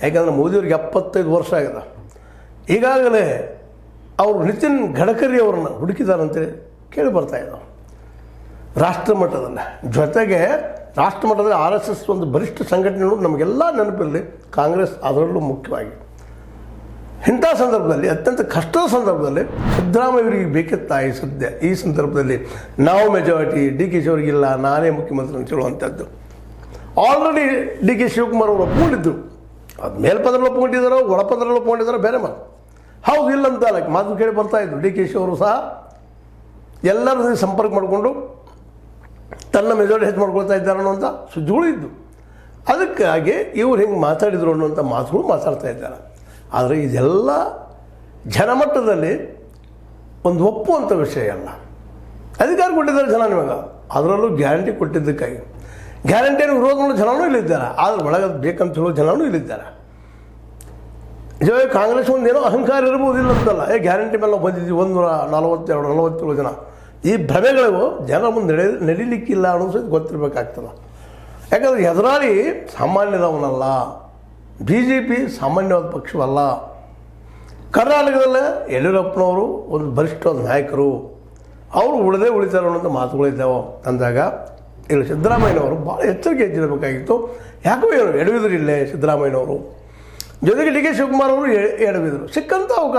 ಯಾಕಂದರೆ ಮೋದಿಯವ್ರಿಗೆ 75 ವರ್ಷ ಆಗಿದೆ. ಈಗಾಗಲೇ ಅವರು ನಿತಿನ್ ಗಡ್ಕರಿ ಅವ್ರನ್ನ ಹುಡುಕಿದಾರಂತೆ ಕೇಳಿ ಬರ್ತಾ ಇದ್ದಾವೆ ರಾಷ್ಟ್ರ ಮಟ್ಟದಲ್ಲಿ. ಜೊತೆಗೆ ರಾಷ್ಟ್ರ ಮಟ್ಟದಲ್ಲಿ RSS ಒಂದು ಬಲಿಷ್ಠ ಸಂಘಟನೆಗಳು ನಮಗೆಲ್ಲ ನೆನಪಿರಲಿ, ಕಾಂಗ್ರೆಸ್ ಅದರಲ್ಲೂ ಮುಖ್ಯವಾಗಿ. ಇಂಥ ಸಂದರ್ಭದಲ್ಲಿ, ಅತ್ಯಂತ ಕಷ್ಟದ ಸಂದರ್ಭದಲ್ಲಿ ಸಿದ್ದರಾಮಯ್ಯವರಿಗೆ ಬೇಕಿತ್ತ ಈ ಸಂದರ್ಭದಲ್ಲಿ ನಾವು ಮೆಜಾರಿಟಿ DK ಅವರಿಗಿಲ್ಲ, ನಾನೇ ಮುಖ್ಯಮಂತ್ರಿ ಅಂತ ಹೇಳುವಂಥದ್ದು. ಆಲ್ರೆಡಿ DK ಶಿವಕುಮಾರ್ ಅವರು ಒಪ್ಕೊಂಡಿದ್ದರು. ಅದು ಮೇಲ್ಪದರಲ್ಲಿ ಒಪ್ಕೊಂಡಿದ್ದಾರೋ ಒಳಪದರಲ್ಲಿ ಒಪ್ಕೊಂಡಿದ್ದಾರೋ ಬೇರೆ ಮಾತು. ಹೌದು, ಇಲ್ಲ ಅಂತ ಅಲ್ಲ, ಮಾತು ಕೇಳಿ ಬರ್ತಾಯಿದ್ರು. DK ಅವರು ಸಹ ಎಲ್ಲರ ಸಂಪರ್ಕ ಮಾಡಿಕೊಂಡು ತನ್ನ ಮೆಜಾರಿಟಿ ಹೆಚ್ಚು ಮಾಡ್ಕೊಳ್ತಾ ಇದ್ದಾರೆ ಅನ್ನೋಂಥ ಸುದ್ದಿಗಳು ಇದ್ದು, ಅದಕ್ಕಾಗಿ ಇವ್ರು ಹಿಂಗೆ ಮಾತಾಡಿದ್ರು ಅನ್ನೋಂಥ ಮಾತುಗಳು ಮಾತಾಡ್ತಾ ಇದ್ದಾರೆ. ಆದರೆ ಇದೆಲ್ಲ ಜನಮಟ್ಟದಲ್ಲಿ ಒಂದು ಒಪ್ಪುವಂಥ ವಿಷಯ ಅಲ್ಲ. ಅಧಿಕಾರ ಕೊಟ್ಟಿದ್ದಾರೆ ಜನ ನಿಮಗೆ, ಅದರಲ್ಲೂ ಗ್ಯಾರಂಟಿ ಕೊಟ್ಟಿದ್ದಕ್ಕಾಗಿ. ಗ್ಯಾರಂಟಿಯನ್ನು ವಿರೋಧ ಮಾಡೋ ಜನನೂ ಇಲ್ಲಿದ್ದಾರೆ, ಆದರೆ ಒಳಗೆ ಬೇಕಂತ ಹೇಳೋ ಜನನೂ ಇಲ್ಲಿದ್ದಾರೆ. ನಿಜವಾಗಿ ಕಾಂಗ್ರೆಸ್ ಒಂದೇನೋ ಅಹಂಕಾರ ಇರ್ಬೋದಿಲ್ಲ ಅಂತಲ್ಲ, ಗ್ಯಾರಂಟಿ ಮೇಲೆ ನಾವು ಬಂದಿದ್ದೀವಿ 142-147 ಜನ. ಈ ಭ್ರಮೆಗಳಿಗೂ ಜನ ಮುಂದೆ ನಡೀಲಿಕ್ಕಿಲ್ಲ ಅನ್ನೋದು ಸಹಿತ ಗೊತ್ತಿರಬೇಕಾಗ್ತದೆ. ಯಾಕಂದರೆ ಎದುರಾಳಿ ಸಾಮಾನ್ಯದವನಲ್ಲ, BJP ಸಾಮಾನ್ಯವಾದ ಪಕ್ಷವಲ್ಲ. ಕರ್ನಾಟಕದಲ್ಲೇ ಯಡಿಯೂರಪ್ಪನವರು ಒಂದು ಬಲಿಷ್ಠವಾದ ನಾಯಕರು, ಅವರು ಉಳಿತಾರೆ ಅನ್ನೋಂಥ ಮಾತುಗಳಿದ್ದಾವೆ. ಅಂದಾಗ ಇಲ್ಲಿ ಸಿದ್ದರಾಮಯ್ಯನವರು ಭಾಳ ಎಚ್ಚರಿಕೆ ಹೆಚ್ಚಿರಬೇಕಾಗಿತ್ತು. ಯಾಕೋ ಏನು ಎಡವಿದ್ರು ಇಲ್ಲೇ ಸಿದ್ದರಾಮಯ್ಯನವರು, ಜೊತೆಗೆ DK ಶಿವಕುಮಾರ್ ಅವರು ಎಡವಿದರು. ಸಿಕ್ಕಂಥ ಅವಕಾಶ